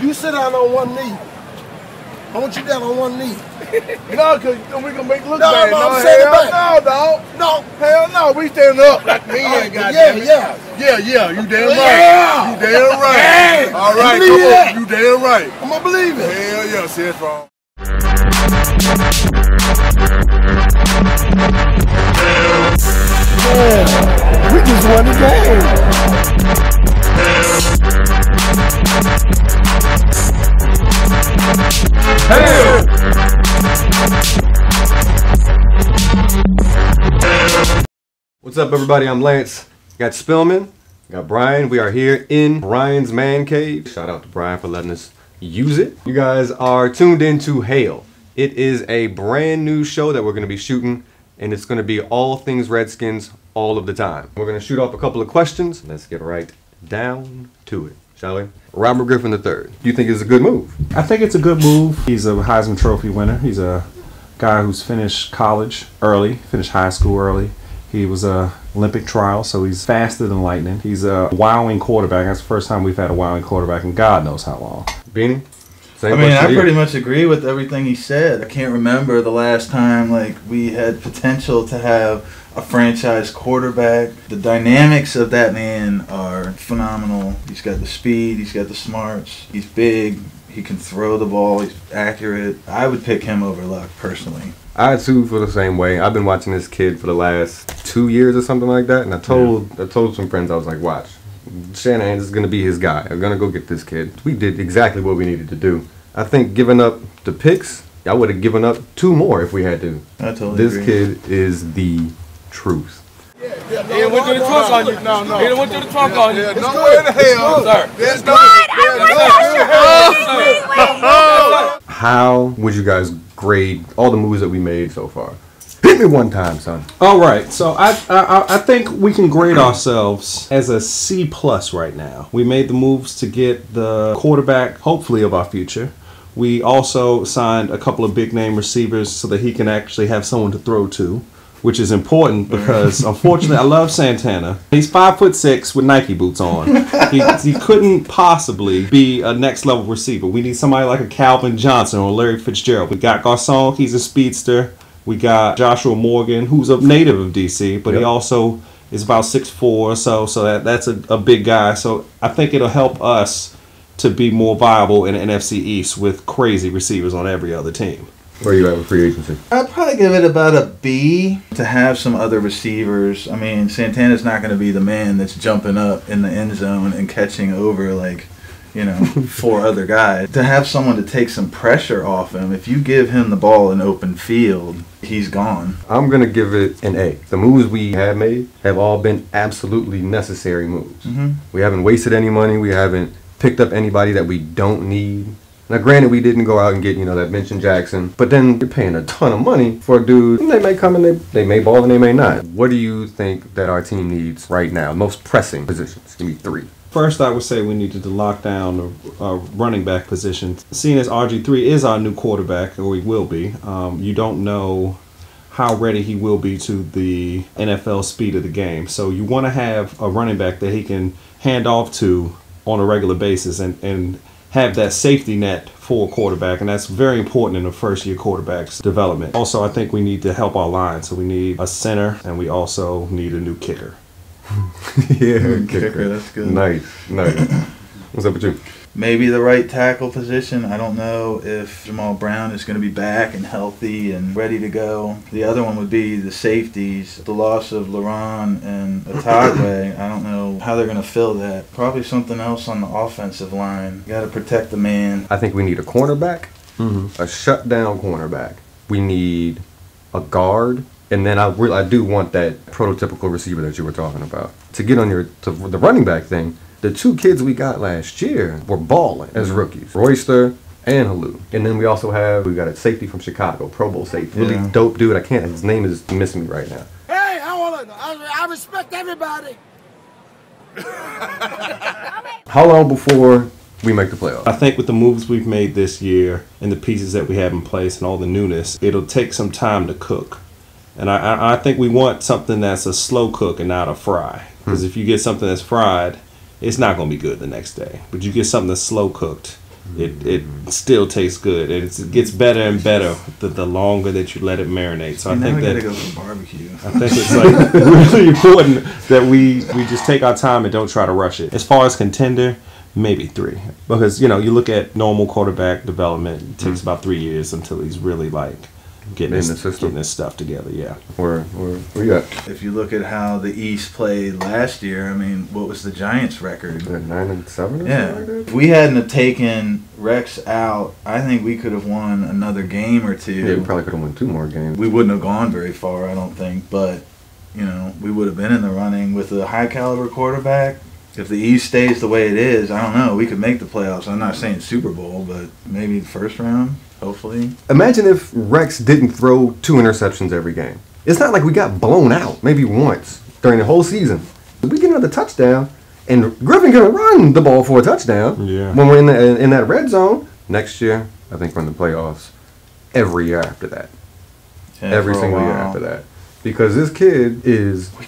You sit down on one knee. I want you down on one knee. No, because we gonna make it look No, bad. no, I'm hell saying it no, dog. No. Hell no, we stand up like me and goddamn. Yeah. Yeah, you damn right. Yeah. You damn right. Yeah. All right, Believe come that. on. You damn right. I'm gonna believe it. Hell yeah, see it's wrong. Yeah, we just won the game. What's up, everybody? I'm Lance. Got Spillman, got Brian. We are here in Brian's man cave. Shout out to Brian for letting us use it. You guys are tuned into Hail. It is a brand new show that we're going to be shooting, and it's going to be all things Redskins all of the time. We're going to shoot off a couple of questions. Let's get right down to it, shall we? Robert Griffin III. Do you think it's a good move? I think it's a good move. He's a Heisman Trophy winner. He's a guy who's finished college early, finished high school early. He was a Olympic trial, so he's faster than lightning. He's a wowing quarterback. That's the first time we've had a wowing quarterback in God knows how long. Beanie? I mean, I pretty much agree with everything he said. I can't remember the last time we had potential to have a franchise quarterback. The dynamics of that man are phenomenal. He's got the speed, he's got the smarts, he's big, he can throw the ball, he's accurate. I would pick him over Luck personally. I too feel the same way. I've been watching this kid for the last 2 years or something like that, and I told some friends, I was like, watch, Shanahan is going to be his guy. I'm going to go get this kid. We did exactly what we needed to do. I think giving up the picks, I would have given up 2 more if we had to. I totally This agree. kid is the truth. He went through the trunk on you. No. He went through the trunk on you. It's No good. way in the It's hell. good. Sir. It's good. How would you guys grade all the moves that we made so far? Hit me one time, son. All right, so I think we can grade ourselves as a C+ right now. We made the moves to get the quarterback, hopefully, of our future. We also signed a couple of big name receivers so that he can actually have someone to throw to, which is important because, unfortunately, I love Santana. He's 5'6" with Nike boots on. He couldn't possibly be a next level receiver. We need somebody like a Calvin Johnson or Larry Fitzgerald. We got Garcon, he's a speedster. We got Joshua Morgan, who's a native of DC, but he also is about 6'4" or so that's a big guy. So I think it'll help us to be more viable in the NFC East with crazy receivers on every other team. Where are you at with free agency? I'd probably give it about a B to have some other receivers. I mean, Santana's not going to be the man that's jumping up in the end zone and catching over 4 other guys. To have someone to take some pressure off him, if you give him the ball in open field, he's gone. I'm going to give it an A. The moves we have made have all been absolutely necessary moves. We haven't wasted any money. We haven't picked up anybody that we don't need. Now, granted, we didn't go out and get, that Vincent Jackson, but then you're paying a ton of money for a dude. They may come and they may ball and they may not. What do you think that our team needs right now? Most pressing positions? Give me 3. First, I would say we needed to lock down a running back position. Seeing as RG3 is our new quarterback, or he will be, you don't know how ready he will be to the NFL speed of the game. So you want to have a running back that he can hand off to on a regular basis and have that safety net for a quarterback, and that's very important in a first-year quarterback's development. Also, I think we need to help our line, so we need a center, and we also need a new kicker. Kicker, that's good. Nice. What's up with you? Maybe the right tackle position. I don't know if Jamal Brown is going to be back and healthy and ready to go. The other one would be the safeties. The loss of Laron and Atagwe, I don't know how they're going to fill that. Probably something else on the offensive line. You got to protect the man. I think we need a cornerback, a shutdown cornerback. We need a guard. And then I do want that prototypical receiver that you were talking about. To get on the running back thing, the 2 kids we got last year were balling as rookies. Royster and Halou. And then we got a safety from Chicago, Pro Bowl safety. Really dope dude. His name is missing me right now. Hey, I respect everybody. How long before we make the playoffs? I think with the moves we've made this year and the pieces that we have in place and all the newness, it'll take some time to cook. And I think we want something that's a slow cook and not a fry. Because if you get something that's fried, it's not going to be good the next day. But you get something that's slow cooked, it still tastes good. It gets better and better the longer that you let it marinate. So I think we that gotta go for barbecue. I think it's like really important that we just take our time and don't try to rush it. As far as contender, maybe 3, because you look at normal quarterback development. It takes about 3 years until he's really like getting his stuff together. Yeah. Where you at? If you look at how the East played last year, I mean, what was the Giants' record? 9-7. Yeah. If we hadn't have taken Rex out, I think we could have won another game or 2. Yeah, we probably could have won 2 more games. We wouldn't have gone very far, I don't think, but we would have been in the running with a high caliber quarterback. If the East stays the way it is, I don't know. We could make the playoffs. I'm not saying Super Bowl, but maybe the first round, hopefully. Imagine if Rex didn't throw 2 interceptions every game. It's not like we got blown out maybe once during the whole season. We get another touchdown, and Griffin can run the ball for a touchdown. Yeah. When we're in that red zone next year, I think we're in the playoffs. Every year after that, every single year after that. Because this kid is we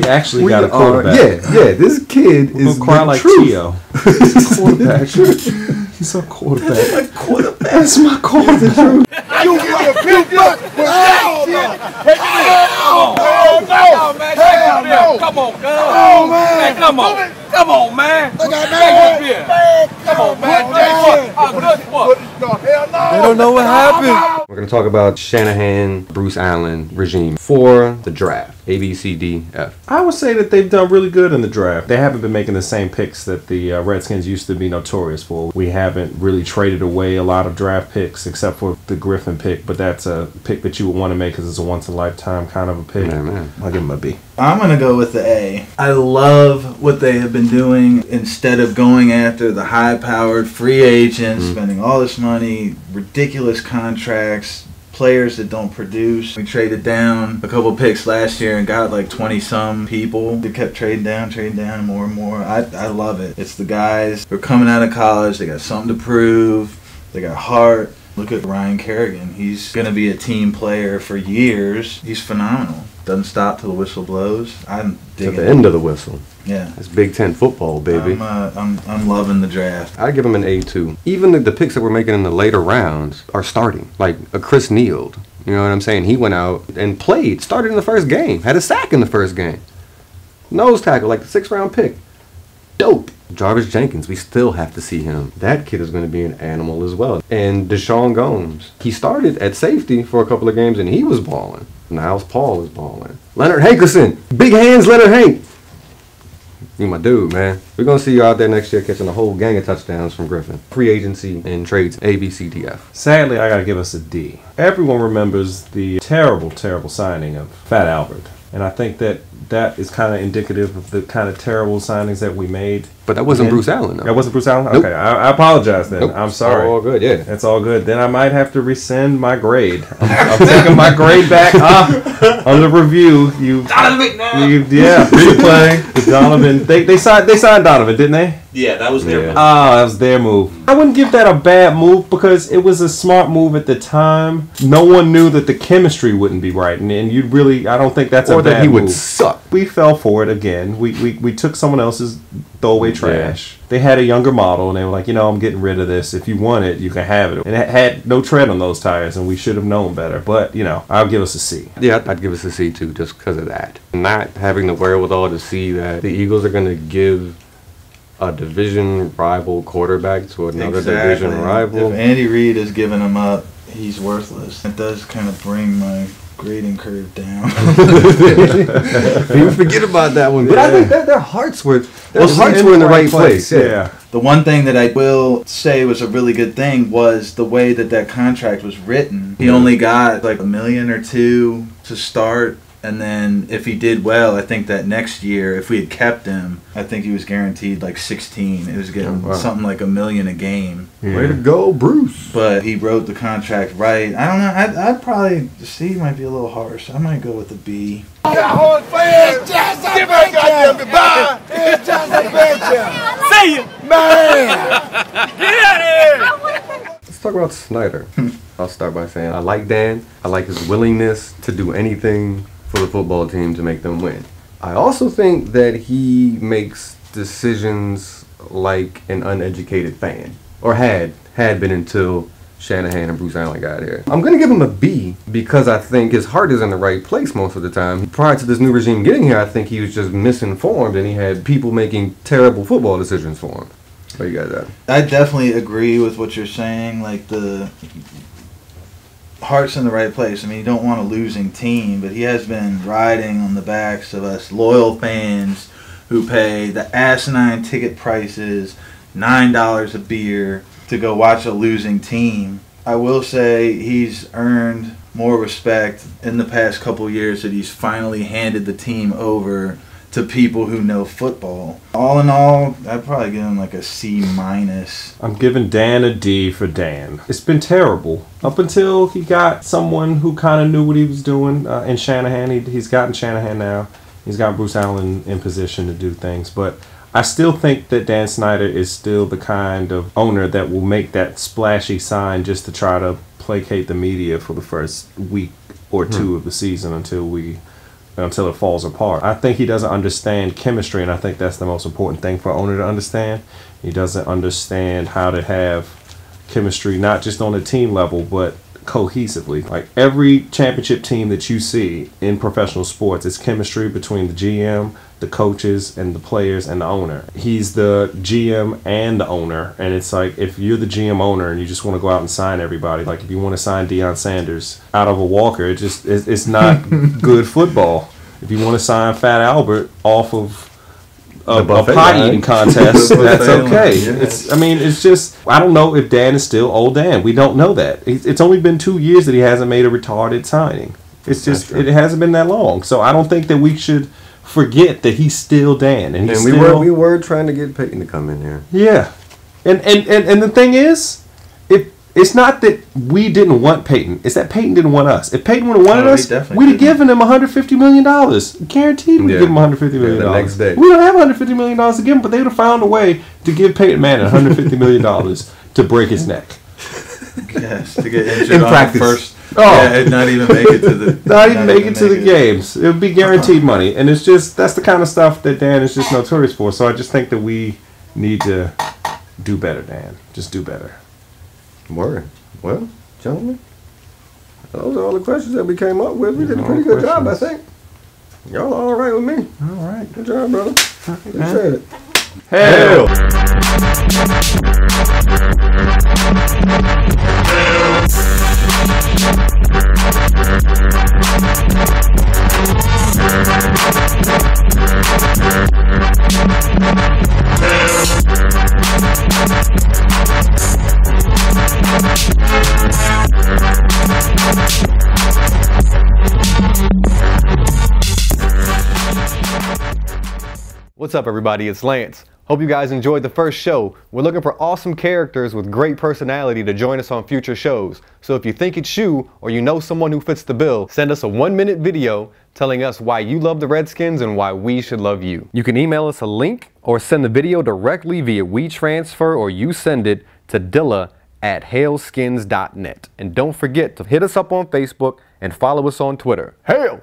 actually got a quarterback. Yeah, this kid is cry like Tio. Quarterback. He's a quarterback. My quarterback. That's my quarterback. You get a big butt. Come on, man. Come on, man. Look at that. Come on, man. They don't know what happened. We're going to talk about Shanahan, Bruce Allen regime for the draft. A, B, C, D, F. I would say that they've done really good in the draft. They haven't been making the same picks that the Redskins used to be notorious for. We haven't really traded away a lot of draft picks except for the Griffin pick, but that's a pick that you would want to make because it's a once-in-a-lifetime kind of a pick. Man. I'll give him a B. I'm going to go with the A. I love what they have been doing instead of going after the high-powered free agents, spending all this money, ridiculous contracts, players that don't produce. We traded down a couple picks last year and got like 20-some people. They kept trading down more and more. I love it. It's the guys who are coming out of college. They got something to prove. They got heart. Look at Ryan Kerrigan. He's going to be a team player for years. He's phenomenal. Doesn't stop till the whistle blows. I'm digging At the end of the whistle. Yeah. It's Big Ten football, baby. I'm loving the draft. I'd give him an A2. Even the picks that we're making in the later rounds are starting. Like a Chris Neal. You know what I'm saying? He went out and played. Started in the first game. Had a sack in the first game. Nose tackle, like the 6th-round pick. Dope. Jarvis Jenkins, we still have to see him. That kid is going to be an animal as well. And Deshaun Gomes. He started at safety for a couple of games and he was balling. Niles Paul is balling. Leonard Hankerson. Big hands, Leonard Hank. You my dude, man. We're going to see you out there next year catching a whole gang of touchdowns from Griffin. Free agency and trades A, B, C, D, F. Sadly, I got to give us a D. Everyone remembers the terrible, terrible signing of Fat Albert. And I think that is kind of indicative of the kind of terrible signings that we made. But that wasn't Bruce Allen, though. That wasn't Bruce Allen? Nope. Okay, I apologize then. Nope. I'm sorry. All good, yeah. It's all good. Then I might have to rescind my grade. I'm taking my grade back under review. Replay. Donovan. They signed Donovan, didn't they? Yeah, that was their move. Oh, that was their move. I wouldn't give that a bad move because it was a smart move at the time. No one knew that the chemistry wouldn't be right, and you'd really, I don't think that's a bad move. Or that he would suck. We fell for it again. We took someone else's throwaway trash. Yeah. They had a younger model, and they were like, I'm getting rid of this. If you want it, you can have it. And it had no tread on those tires, and we should have known better. But, I'll give us a C. Yeah, I'd give us a C, too, just because of that. Not having the wherewithal to see that the Eagles are going to give a division rival quarterback to another division rival. If Andy Reid is giving him up, he's worthless. It does kind of bring my grading curve down. You forget about that one. But I think their hearts were in the right place. Yeah. The one thing that I will say was a really good thing was the way that contract was written. He only got like $1 million or $2 million to start. And then if he did well, I think that next year, if we had kept him, I think he was guaranteed like 16. It was getting something like $1 million a game. Yeah. Way to go, Bruce. But he wrote the contract right. I don't know. I'd probably, the C might be a little harsh. I might go with the B. It's just a picture. It's just a picture. See you. Man. Get out of here. Let's talk about Snyder. I'll start by saying I like Dan. I like his willingness to do anything for the football team to make them win. I also think that he makes decisions like an uneducated fan, or had been until Shanahan and Bruce Allen got here. I'm gonna give him a B because I think his heart is in the right place most of the time. Prior to this new regime getting here, I think he was just misinformed and he had people making terrible football decisions for him. What you guys at? I definitely agree with what you're saying. Like, the heart's in the right place. I mean, you don't want a losing team, but he has been riding on the backs of us loyal fans who pay the asinine ticket prices, $9 a beer, to go watch a losing team. I will say he's earned more respect in the past couple years that he's finally handed the team over to people who know football. All in all, I'd probably give him like a C-. I'm giving Dan a D for Dan. It's been terrible up until he got someone who kind of knew what he was doing in Shanahan. He's gotten Shanahan now. He's got Bruce Allen in position to do things, but I still think that Dan Snyder is still the kind of owner that will make that splashy sign just to try to placate the media for the first week or two of the season until it falls apart. I think he doesn't understand chemistry, and I think that's the most important thing for an owner to understand. He doesn't understand how to have chemistry, not just on the team level, but cohesively. Like, every championship team that you see in professional sports, it's chemistry between the GM, the coaches, and the players and the owner. He's the GM and the owner, and it's like, if you're the GM owner and you just want to go out and sign everybody, like if you want to sign Deion Sanders out of a walker, it's not good football. If you want to sign Fat Albert off of a pie eating contest, that's okay. It's just, I don't know if Dan is still old Dan. We don't know that. It's only been 2 years that he hasn't made a retarded signing. It's just, it hasn't been that long. So I don't think that we should forget that he's still Dan. And we were trying to get Peyton to come in here. Yeah. And the thing is, it's not that we didn't want Peyton. It's that Peyton didn't want us. If Peyton would have wanted us, we'd have given him $150 million. Guaranteed we'd give him $150 million. The next day. We don't have $150 million to give him, but they would have found a way to give Peyton Manning $150 million to break his neck. Yes, to get injured in on practice. The first. Oh, yeah, and not even make it to the. not even make it to the games. It would be guaranteed money, and it's just, that's the kind of stuff that Dan is just notorious for. So I just think that we need to do better, Dan. Just do better. Word. Well, gentlemen, those are all the questions that we came up with. We did a pretty good job, I think. Y'all all right with me? All right. Good job, brother. Appreciate it. Hell. What's up, everybody? It's Lance. Hope you guys enjoyed the first show. We're looking for awesome characters with great personality to join us on future shows. So if you think it's you, or you know someone who fits the bill, send us a 1-minute video telling us why you love the Redskins and why we should love you. You can email us a link or send the video directly via WeTransfer, or you send it to Dilla@hailskins.net. And don't forget to hit us up on Facebook and follow us on Twitter. Hail!